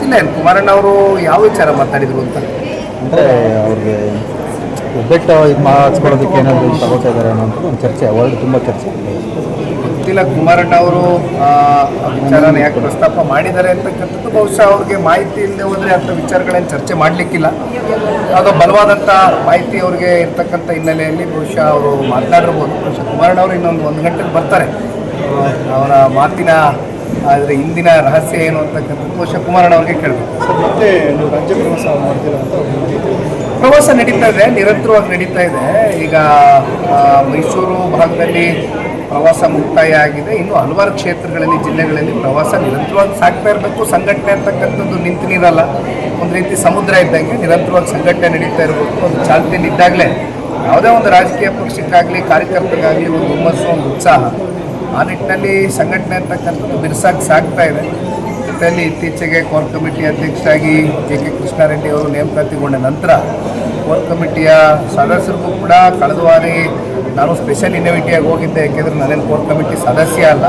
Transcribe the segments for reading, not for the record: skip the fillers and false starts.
ಗೊತ್ತಿಲ್ಲ ಏನು ಕುಮಾರಣ್ಣ ಅವರು ಯಾವ ವಿಚಾರ ಮಾತಾಡಿದ್ರು ಅಂತ. ಅಂದರೆ ಅವ್ರಿಗೆ ಒಬ್ಬಟ್ಟು ಇದು ಮಾಡಿಸ್ಕೊಳ್ಳೋದಕ್ಕೆ ಏನಾದರೂ ತಗೋತಾ ಇದ್ದಾರೆ ಅನ್ನೋಂಥ ಒಂದು ಚರ್ಚೆ, ವರ್ಲ್ಡ್ ತುಂಬ ಚರ್ಚೆ. ಗೊತ್ತಿಲ್ಲ ಕುಮಾರಣ್ಣ ಅವರು ಆ ವಿಚಾರನ ಯಾಕೆ ಪ್ರಸ್ತಾಪ ಮಾಡಿದ್ದಾರೆ ಅಂತಕ್ಕಂಥದ್ದು. ಬಹುಶಃ ಅವ್ರಿಗೆ ಮಾಹಿತಿ ಇಲ್ಲದೆ ಹೋದರೆ ಅಂಥ ವಿಚಾರಗಳೇನು ಚರ್ಚೆ ಮಾಡಲಿಕ್ಕಿಲ್ಲ. ಯಾವುದೋ ಬಲವಾದಂಥ ಮಾಹಿತಿ ಅವ್ರಿಗೆ ಇರ್ತಕ್ಕಂಥ ಹಿನ್ನೆಲೆಯಲ್ಲಿ ಬಹುಶಃ ಅವರು ಮಾತನಾಡಿರ್ಬೋದು. ಬಹುಶಃ ಕುಮಾರಣ್ಣ ಅವರು ಇನ್ನೊಂದು ಗಂಟೆಗೆ ಬರ್ತಾರೆ. ಅವರ ಮಾತಿನ ಆದರೆ ಹಿಂದಿನ ರಹಸ್ಯ ಏನು ಅಂತಕ್ಕಂಥದ್ದು ಬಹುಶಃ ಕುಮಾರಣ್ಣ ಅವ್ರಿಗೆ ಕೇಳಬೇಕು. ಮತ್ತೆ ನೀವು ರಾಜ್ಯ ಪ್ರವಾಸ ಮಾಡ್ತೀರಾ ಅಂತ ಪ್ರವಾಸ ನಡೀತಾ ಇದೆ, ನಿರಂತರವಾಗಿ ನಡೀತಾ ಇದೆ. ಈಗ ಮೈಸೂರು ಭಾಗದಲ್ಲಿ ಪ್ರವಾಸ ಮುಕ್ತಾಯ ಆಗಿದೆ. ಇನ್ನು ಹಲವಾರು ಕ್ಷೇತ್ರಗಳಲ್ಲಿ, ಜಿಲ್ಲೆಗಳಲ್ಲಿ ಪ್ರವಾಸ ನಿರಂತರವಾಗಿ ಸಾಗ್ತಾ ಇರಬೇಕು. ಸಂಘಟನೆ ಅಂತಕ್ಕಂಥದ್ದು ನಿಂತು ನೀರಲ್ಲ, ಒಂದು ರೀತಿ ಸಮುದ್ರ ಇದ್ದಂಗೆ ನಿರಂತರವಾಗಿ ಸಂಘಟನೆ ನಡೀತಾ ಇರಬೇಕು. ಒಂದು ಚಾಲ್ತಿಯಲ್ಲಿ ಇದ್ದಾಗಲೇ ಯಾವುದೇ ಒಂದು ರಾಜಕೀಯ ಪಕ್ಷಕ್ಕಾಗಲಿ ಕಾರ್ಯಕರ್ತರಿಗಾಗಲಿ ಒಂದು ಹುಮ್ಮಸ್ಸು, ಒಂದು ಉತ್ಸಾಹ, ಆ ನಿಟ್ಟಿನಲ್ಲಿ ಸಂಘಟನೆ ಅಂತಕ್ಕಂಥದ್ದು ಬಿರುಸಾಗಿ ಸಾಗ್ತಾ ಇದೆ. ಜೊತೆಯಲ್ಲಿ ಇತ್ತೀಚೆಗೆ ಕೋರ್ ಕಮಿಟಿ ಅಧ್ಯಕ್ಷರಾಗಿ JK ಕೃಷ್ಣಾರೆಡ್ಡಿ ಅವರು ನೇಮಕಾತಿಗೊಂಡ ನಂತರ ಕೋರ್ ಕಮಿಟಿಯ ಸದಸ್ಯರಿಗೂ ಕೂಡ ಕಳೆದ ಬಾರಿ ನಾನು ಸ್ಪೆಷಲ್ ಇನ್ವಿಟಿಯಾಗಿ ಹೋಗಿದ್ದೆ. ಯಾಕೆಂದರೆ ನಾನೇನು ಕೋರ್ ಕಮಿಟಿ ಸದಸ್ಯ ಅಲ್ಲ.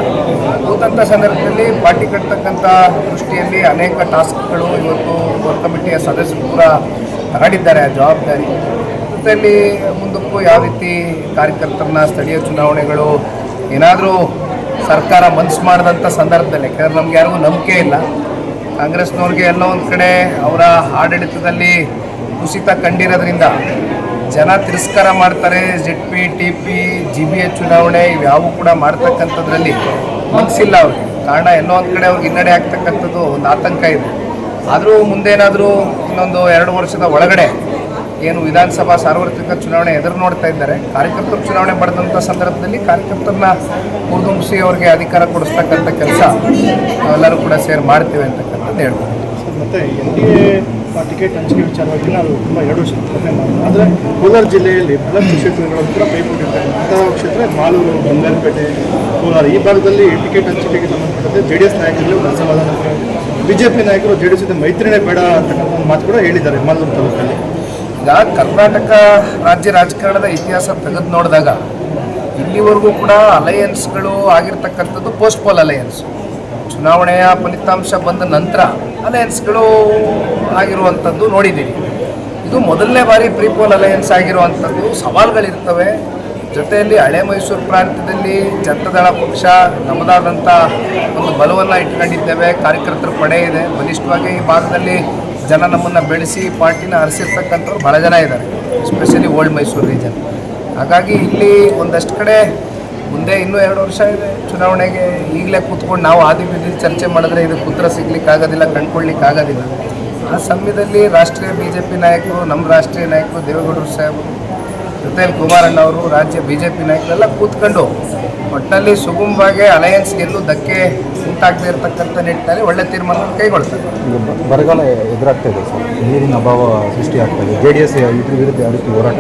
ಕೂತಂಥ ಸಂದರ್ಭದಲ್ಲಿ ಪಾರ್ಟಿ ಕಟ್ತಕ್ಕಂಥ ದೃಷ್ಟಿಯಲ್ಲಿ ಅನೇಕ ಟಾಸ್ಕ್ಗಳು ಇವತ್ತು ಕೋರ್ ಕಮಿಟಿಯ ಸದಸ್ಯರು ಕೂಡ ತಗೊಂಡಿದ್ದಾರೆ ಆ ಜವಾಬ್ದಾರಿ. ಜೊತೆಯಲ್ಲಿ ಮುಂದಕ್ಕೂ ಯಾವ ರೀತಿ ಕಾರ್ಯಕರ್ತರನ್ನ ಸ್ಥಳೀಯ ಚುನಾವಣೆಗಳು ಏನಾದರೂ ಸರ್ಕಾರ ಮನಸ್ಸು ಮಾಡಿದಂಥ ಸಂದರ್ಭದಲ್ಲಿ, ಯಾಕೆಂದರೆ ನಮ್ಗೆ ಯಾರಿಗೂ ನಂಬಿಕೆ ಇಲ್ಲ. ಕಾಂಗ್ರೆಸ್ನವ್ರಿಗೆ ಎಲ್ಲೋ ಒಂದು ಕಡೆ ಅವರ ಆಡಳಿತದಲ್ಲಿ ಕುಸಿತ ಕಂಡಿರೋದ್ರಿಂದ ಜನ ತಿರಸ್ಕಾರ ಮಾಡ್ತಾರೆ. ZP, TP, GBA ಚುನಾವಣೆ ಇವ್ಯಾವು ಕೂಡ ಮಾಡ್ತಕ್ಕಂಥದ್ರಲ್ಲಿ ಮನಸ್ಸಿಲ್ಲ ಅವ್ರಿಗೆ. ಕಾರಣ ಎಲ್ಲೋ ಒಂದು ಕಡೆ ಅವ್ರಿಗೆ ಹಿನ್ನಡೆ ಆಗ್ತಕ್ಕಂಥದ್ದು ಒಂದು ಆತಂಕ ಇದೆ. ಆದರೂ ಮುಂದೇನಾದರೂ ಇನ್ನೊಂದು 2 ವರ್ಷದ ಒಳಗಡೆ ಏನು ವಿಧಾನಸಭಾ ಸಾರ್ವತ್ರಿಕ ಚುನಾವಣೆ ಎದುರು ನೋಡ್ತಾ ಇದ್ದಾರೆ. ಕಾರ್ಯಕರ್ತರು ಚುನಾವಣೆ ಪಡೆದಂಥ ಸಂದರ್ಭದಲ್ಲಿ ಕಾರ್ಯಕರ್ತರನ್ನ ಹುರಿದುಂಬಿಸಿ ಅವ್ರಿಗೆ ಅಧಿಕಾರ ಕೊಡಿಸ್ತಕ್ಕಂಥ ಕೆಲಸ ನಾವೆಲ್ಲರೂ ಕೂಡ ಸೇರಿ ಮಾಡ್ತೀವಿ ಅಂತಕ್ಕಂಥದ್ದು ಹೇಳ್ಬೋದು. ಮತ್ತು NDA ಟಿಕೆಟ್ ಹಂಚಿಕೆ ವಿಚಾರವಾಗಿ ನಾವು ತುಂಬ 2 ವರ್ಷ ಆದರೆ ಕೋಲಾರ ಜಿಲ್ಲೆಯಲ್ಲಿ ಬಹಳಷ್ಟು ಕ್ಷೇತ್ರಗಳು ಕೂಡ ಕೈಗೊಂಡಿರ್ತಾರೆ. ಅಂತಹ ಕ್ಷೇತ್ರ ಮಾಲೂರು, ಬಂಗಾರಪೇಟೆ, ಕೋಲಾರ ಈ ಭಾಗದಲ್ಲಿ ಟಿಕೆಟ್ ಹಂಚಿಕೆಗೆ ಸಂಬಂಧಪಟ್ಟಂತೆ JDS ನಾಯಕರಲ್ಲಿ ಒಂದು ಅಸಮಾಧಾನ. BJP ನಾಯಕರು JDS ಜೊತೆ ಮೈತ್ರಿನೇ ಬೇಡ ಅಂತಕ್ಕಂಥ ಒಂದು ಮಾತು ಕೂಡ ಹೇಳಿದ್ದಾರೆ ಮಾಲೂರು ತಾಲೂಕಲ್ಲಿ. ಈಗ ಕರ್ನಾಟಕ ರಾಜ್ಯ ರಾಜಕಾರಣದ ಇತಿಹಾಸ ತೆಗೆದು ನೋಡಿದಾಗ ಇಲ್ಲಿವರೆಗೂ ಕೂಡ ಅಲಯನ್ಸ್ಗಳು ಆಗಿರ್ತಕ್ಕಂಥದ್ದು ಪೋಸ್ಟ್ಪೋಲ್ ಅಲಯನ್ಸ್. ಚುನಾವಣೆಯ ಫಲಿತಾಂಶ ಬಂದ ನಂತರ ಅಲಯನ್ಸ್ಗಳು ಆಗಿರುವಂಥದ್ದು ನೋಡಿದ್ದೀವಿ. ಇದು ಮೊದಲನೇ ಬಾರಿ ಪ್ರೀಪೋಲ್ ಅಲಯನ್ಸ್ ಆಗಿರುವಂಥದ್ದು. ಸವಾಲುಗಳಿರ್ತವೆ. ಜೊತೆಯಲ್ಲಿ ಹಳೆ ಮೈಸೂರು ಪ್ರಾಂತ್ಯದಲ್ಲಿ ಜನತಾದಳ ಪಕ್ಷ ನಮ್ಮದಾದಂಥ ಒಂದು ಬಲವನ್ನು ಇಟ್ಕೊಂಡಿದ್ದೇವೆ. ಕಾರ್ಯಕರ್ತರ ಪಡೆ ಇದೆ, ಬಲಿಷ್ಠವಾಗಿ ಈ ಭಾಗದಲ್ಲಿ ಜನ ನಮ್ಮನ್ನು ಬೆಳೆಸಿ ಪಾರ್ಟಿನ ಹರಿಸಿರ್ತಕ್ಕಂಥವ್ರು ಭಾಳ ಜನ ಇದ್ದಾರೆ, ಎಸ್ಪೆಷಲಿ ಓಲ್ಡ್ ಮೈಸೂರು ರೀಜನ್. ಹಾಗಾಗಿ ಇಲ್ಲಿ ಒಂದಷ್ಟು ಕಡೆ ಮುಂದೆ ಇನ್ನೂ 2 ವರ್ಷ ಇದೆ ಚುನಾವಣೆಗೆ. ಈಗಲೇ ಕೂತ್ಕೊಂಡು ನಾವು ಆದಿಬೀದಿ ಚರ್ಚೆ ಮಾಡಿದ್ರೆ ಇದಕ್ಕೆ ಉತ್ತರ ಸಿಗ್ಲಿಕ್ಕಾಗೋದಿಲ್ಲ, ಕಂಡುಕೊಳ್ಳಿಕ್ಕಾಗೋದಿಲ್ಲ. ಆ ಸಮಯದಲ್ಲಿ ರಾಷ್ಟ್ರೀಯ BJP ನಾಯಕರು, ನಮ್ಮ ರಾಷ್ಟ್ರೀಯ ನಾಯಕರು ದೇವೇಗೌಡರು ಸಾಹೇಬರು, ಜೊತೆಯಲ್ಲಿ ಕುಮಾರಣ್ಣ ಅವರು, ರಾಜ್ಯ BJP ನಾಯಕರೆಲ್ಲ ಕೂತ್ಕೊಂಡು ಒಟ್ಟಿನಲ್ಲಿ ಸುಗಮವಾಗಿ ಅಲಯನ್ಸ್ ಗೆದ್ದು ಧಕ್ಕೆ ಉಂಟಾಗದೇ ಇರತಕ್ಕಂಥ ನಿಟ್ಟಿನಲ್ಲಿ ಒಳ್ಳೆ ತೀರ್ಮಾನ ಕೈಗೊಳ್ತಾರೆ. ಬರಗಾಲ ಎದುರಾಗ್ತಾ ಇದೆ ಸರ್, ನೀರಿನ ಅಭಾವ ಸೃಷ್ಟಿ ಆಗ್ತಾ ಇದೆ. JDS ಇದ್ರ ವಿರುದ್ಧ ಯಾವ ರೀತಿ ಹೋರಾಟ